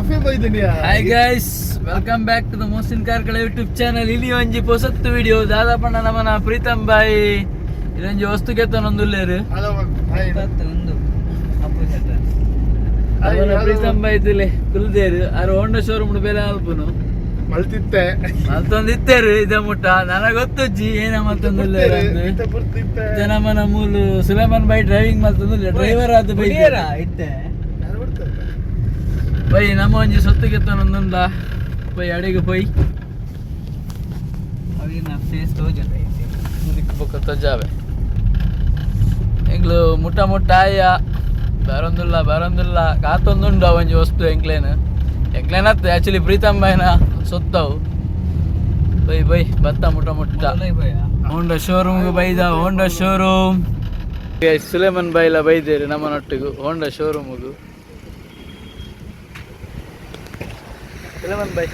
Hi guys, welcome back to the Mohsin Karkala YouTube channel. ಇಲ್ಲಿ ಒಂಜಿ ಹೊಸತ್ತು video ದಾದಾಪಣ್ಣ ನಮ್ಮನ ಪ್ರೀತಮ್ ಬಾಯಿ ಇಲ್ಲೊಂಜಿ ವಸ್ತು ಕೆತ್ತನೊಂದುಲ್ಲೇರು ಪ್ರೀತಮ್ ಬಾಯಿ ಇದ್ದಿಲ್ಲ ಕುಲ್ದೇರು ಆರು ಹೋಂಡಾ ಶೋರೂಮ್ ಬೇಲೆ ಅಲ್ಪನು ಮಲ್ತಿತ್ತೆ ಮಲ್ತೊಂದಿತ್ತೇರು ಇದ ಮುಟ್ಟ ನನಗೆ ಗೊತ್ತಜ್ಜಿ ಏನ ಮಲ್ತೊಂದುಲ್ಲೇರು ನಮ್ಮನ ಮೂಲು ಸುಲೇಮಾನ್ ಬಾಯಿ ಡ್ರೈವಿಂಗ್ ಮಲ್ತೊಂದುಲ್ಲ ಡ್ರೈವರ್ ಆದ ಬೈ ಇತ್ತೆ ಬೈ ನಮ್ಮ ಒಂಜಿ ಸೊತ್ತು ಕೆತ್ತನೊಂದುಂಡ ಪೈ ಅಡಿಗೆ ಪೈ ಬೊಕ್ಕ ತಜ್ಜಾವೆ ಎಂಗ್ಲು ಮುಟ್ಟ ಮುಟ್ಟ ಆಯ ಬರೊಂದುಲ್ಲ ಕಾತೊಂದುಂಡು ಒಂಜಿ ವಸ್ತು ಎಂಕ್ಲೇನು ಎಂಕ್ಲೇನತ್ತ ಆ್ಯಕ್ಚುಲಿ ಪ್ರೀತಮ್ ಬಾಯ್ನ ಸೊತ್ತವು ಬೈ ಬತ್ತ ಮುಟ್ಟ ಹೋಂಡಾ ಶೋರೂಮ್ಗೆ ಬೈದ ಹೋಂಡಾ ಶೋರೂಮ್ ಸುಲೇಮನ್ ಬಾಯ್ಲ ಬೈದೇರಿ ನಮ್ಮನೊಟ್ಟಿಗೂ ಹೋಂಡಾ ಶೋರೂಮ್ಗೂ ಸುಲೇಮನ್ ಬಾಯ್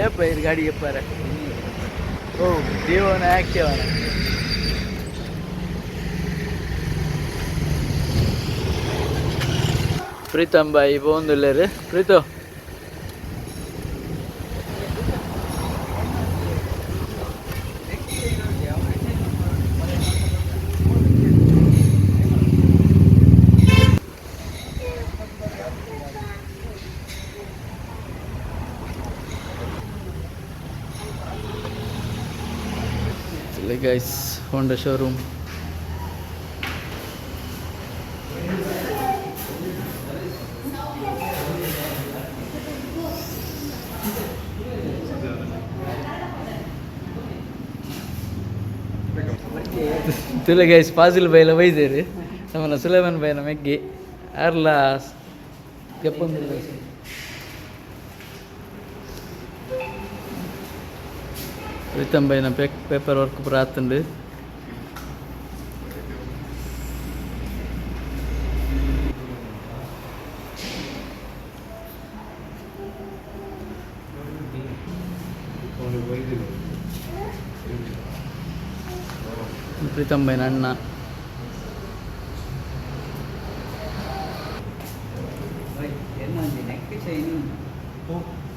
ಏಪ್ಪ ಇದು ಗಾಡಿ ಎಪ್ಪಾರೆ ಓ ಜೀವನ ಆಕ್ಟಿವನ ಪ್ರೀತಮ್ ಬಾಯಿ ಬೋಂದುಲ್ಲೇರಿ ಪ್ರೀತು ಗೈಸ್ ಹೋಂಡಾ ಶೋರೂಮ್ ತುಲೆ ಗೈಸ್ ಫಾಜಿಲ್ ಬೈಲ ಬೈದೇರಿ ನಮ್ಮನ್ನ ಸುಲೇಮನ್ ಬೈನ ಮೆಗ್ಗಿ ಆರ್ಲ ಕೆಪ್ಪೊಂದಿಲ್ಲ ಪ್ರೀತಮ್ ಬೈನ ಪೇಪರ್ ವರ್ಕ್ ಪೂರ ಆತುಂಡು ಪ್ರೀತಮ್ ಬೈನ ಅಣ್ಣ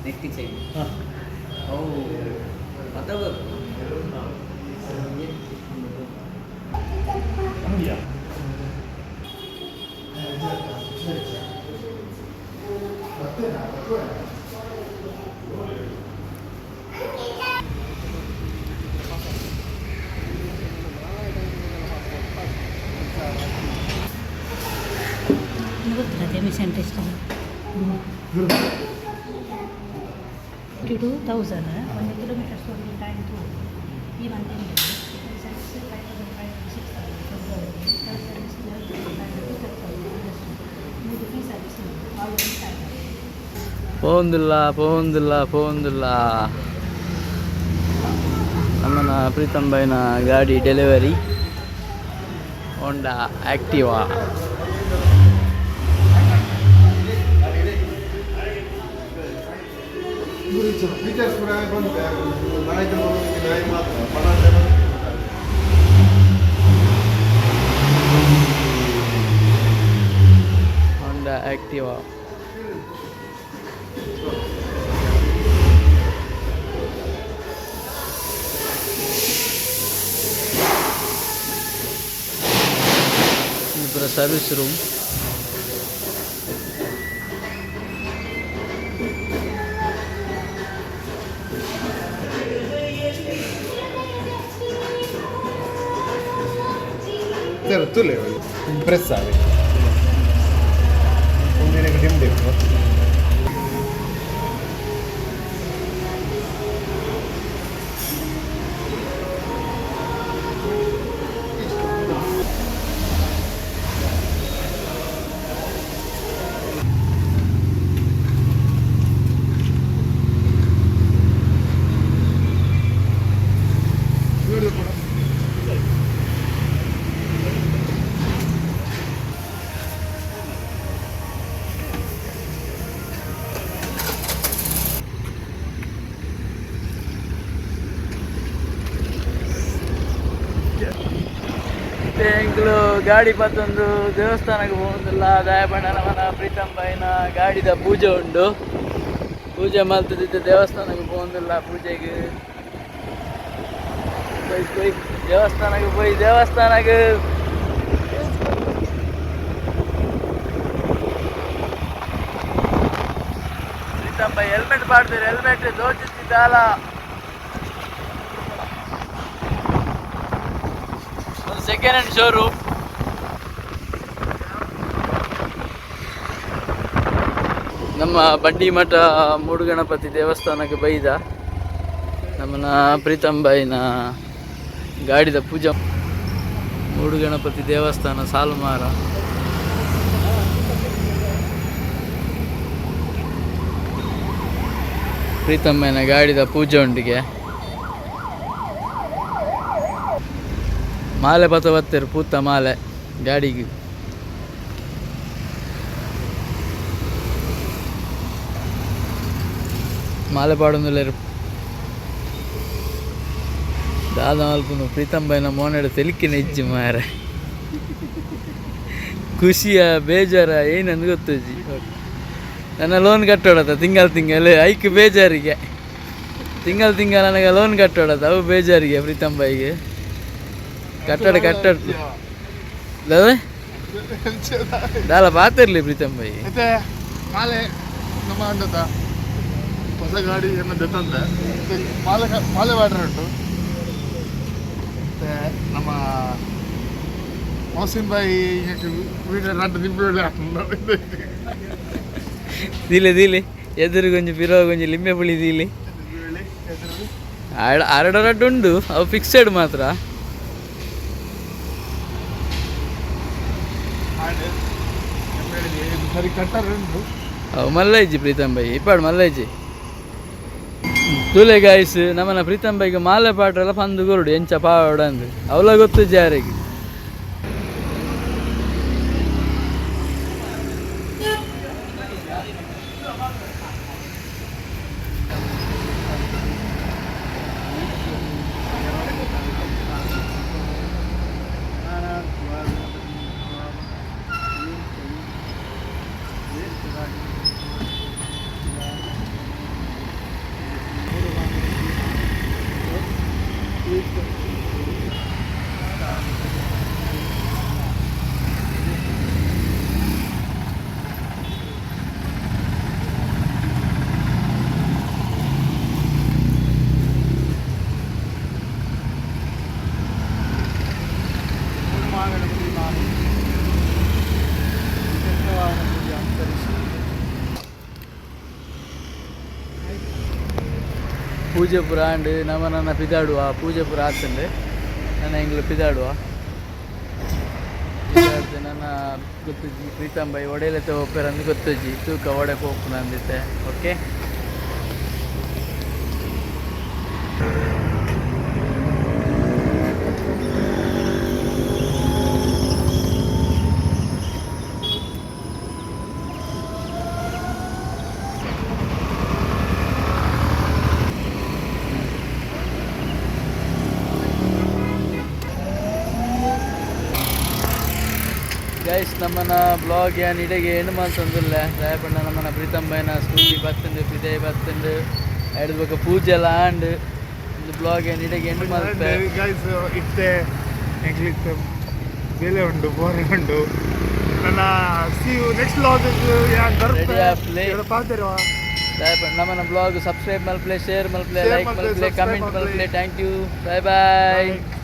neck chain mission test 22,000 1 kilometer story time to even 10 minutes. ಪೋಂದಿಲ್ಲ ನಮ್ಮನ ಪ್ರೀತಮ್ ಬಾಯ್ನ ಗಾಡಿ delivery Honda Activa Honda Activa ಪೂರ service room tu le impressare un dire che dem dem ಎಂಕ್ಲು ಗಾಡಿ ಪತ್ತೊಂದು ದೇವಸ್ಥಾನಕ್ಕೆ ಹೋಗುದಿಲ್ಲ ದಯಪಂಡ ನಮ್ಮನ ಪ್ರೀತಮ್ ಬಾಯಿನ ಗಾಡಿದ ಪೂಜೆ ಉಂಡು ಪೂಜೆ ಮಲ್ತದಿದ್ದ ದೇವಸ್ಥಾನಕ್ಕೆ ಹೋಗುದಿಲ್ಲ ಪೂಜೆಗೆ போய் ದೇವಸ್ಥಾನಕ್ಕೆ ಪ್ರೀತಮ್ ಬಾಯಿ ಹೆಲ್ಮೆಟ್ ಪಾಡ್ತೀರಿ ಹೆಲ್ಮೆಟ್ ದೋಚಿದ್ದಾಲ ಒಂದು ಸೆಕೆಂಡ್ ಹ್ಯಾಂಡ್ ಶೋರೂಮ್ ನಮ್ಮ ಬಂಡಿಮಠ ಮೂಡುಗಣಪತಿ ದೇವಸ್ಥಾನಕ್ಕೆ ಬೈದ ನಮ್ಮನ ಪ್ರೀತಮ್ ಬಾಯಿನ ಗಾಡಿದ ಪೂಜಾ ಮೂಡುಗಣಪತಿ ದೇವಸ್ಥಾನ ಸಾಲುಮಾರ ಪ್ರೀತಮ್ ಬಾಯಿನ ಗಾಡಿದ ಪೂಜೆ ಉಂಡಿಗೆ ಮಾಲೆ ಪತ ಬತ್ತೇರು ಪೂತ ಮಾಲೆ ಗಾಡಿಗೆ ಮಾಲೆ ಪಾಡೊಂದುಲ್ಲೇರು ದಾದ ಮಲ್ಪುನು ಪ್ರೀತಮ್ ಬಾಯಿನ ಮೋನೆಡು ತೆಲಿಕಿನ ಇಜ್ಜಿ ಮಾರೆ ಖುಷಿಯ ಬೇಜಾರ ಏನಂದು ಗೊತ್ತಜ್ಜಿ ನನ್ನ ಲೋನ್ ಕಟ್ಟೋಡತ್ತ ತಿಂಗಳು ಐಕ್ ಬೇಜಾರಿಗೆ ತಿಂಗಳು ನನಗೆ ಲೋನ್ ಕಟ್ಟೋಡತ್ತ ಅವು ಬೇಜಾರಿಗೆ ಪ್ರೀತಮ್ ಬಾಯಿಗೆ ಕಟ್ಟಡ ದಾಲ ಪಾತಿರ್ಲಿ ಪ್ರೀತಮ್ ಬಾಯಿ ಮತ್ತೆ ಮಾಲೆ ನಮ್ಮ ಅಂದದ ಹೊಸ ಗಾಡಿ ಏನಂತ ಮಾಲೆ ವಾಟರ್ ಉಂಟು ಮತ್ತೆ ನಮ್ಮ ಮೌಸಿನ್ ಬಾಯಿ ವೀಡಿಯೋ ನಾಟ ನಿಂಬೆ ದೀಲೆ ಎದುರು ಕೊಂಚ ಪಿರೋ ಕೊಂಚ ಲಿಂಬೆ ಪುಳಿ ದೀಲಿ ಅರಡರಡ್ಡು ಉಂಡು ಅವು ಫಿಕ್ಸೆಡ್ ಮಾತ್ರ ಸರಿ ಕಟ್ಟರ್ ಉಂಟು ಅವು ಮಲ್ಲೈಜಿ ಪ್ರೀತಮ್ ಬಾಯಿ ಇಪ್ಪಾಡು ಮಲ್ಲೈಜಿ ತುಲೆ ಗಾಯ್ಸ್ ನಮ್ಮನ ಪ್ರೀತಮ್ ಬಾಯಿಗೆ ಮಾಲೆ ಪಾಟ್ರೆಲ್ಲ ಪಂದು ಕೊರಡು ಎಂಚ ಪಾವಡ ಅಂದು ಅವಲ ಗೊತ್ತು ಜಾರಿಗೆ ಪೂಜೆಪುರ ಅಂಡ್ ನನ್ನ ಪಿದಾಡುವ ಪೂಜೆಪುರ ಆಗ್ತಂಡೆ ನನ್ನ ಎಂಗ್ಲು ಪಿದಾಡುವ ನನ್ನ ಗೊತ್ತಜ್ಜಿ ಪ್ರೀತಮ್ ಬಾಯಿ ಒಡೆಯಲೆತ್ತ ಒಪ್ಪೆರಂದು ಗೊತ್ತಜ್ಜಿ ತೂಕ ಒಡೆ ಹೋಗ್ಪುನ ಅಂದಿತ್ತೆ ಓಕೆ ಗೈಸ್ ನಮ್ಮನ ಬ್ಲಾಗ್ ಏನು ಇಡೆಗೆ ಏನು ಮಾತಂದಿಲ್ಲ ದಯಪಂಡ ನಮ್ಮನ ಪ್ರೀತಮ್ ಬಾಯಿನ ಸ್ಕೂಟಿ ಬತ್ತಂಡು ಪಿದೆ ಬತ್ತಂಡು ಎಡ್ಬೇಕು ಪೂಜೆ ಎಲ್ಲ ಆಂಡ್ ಒಂದು ಬ್ಲಾಗ್ ಏನು ಇಡೆಗೆ ಏನು ಮಾಡ್ತೆ ಗೈಸ್ ಇತ್ತೆ ಎಂಗ್ಲಿಕ್ಕೆ ಬೇಲೆ ಉಂಟು ಬೋರೆ ಉಂಟು ನನ್ನ ಸಿ ಯು ನೆಕ್ಸ್ಟ್ ಬ್ಲಾಗ್ ಪಾತಿರುವ ದಯಪಂಡ ನಮ್ಮನ ಬ್ಲಾಗ್ ಸಬ್ಸ್ಕ್ರೈಬ್ ಮಲ್ಪ್ಲೆ ಶೇರ್ ಮಲ್ಪ್ಲೆ ಲೈಕ್ ಮಲ್ಪ್ಲೆ ಕಮೆಂಟ್ ಮಲ್ಪ್ಲೆ ಥ್ಯಾಂಕ್ ಯು ಬಾಯ್ ಬಾಯ್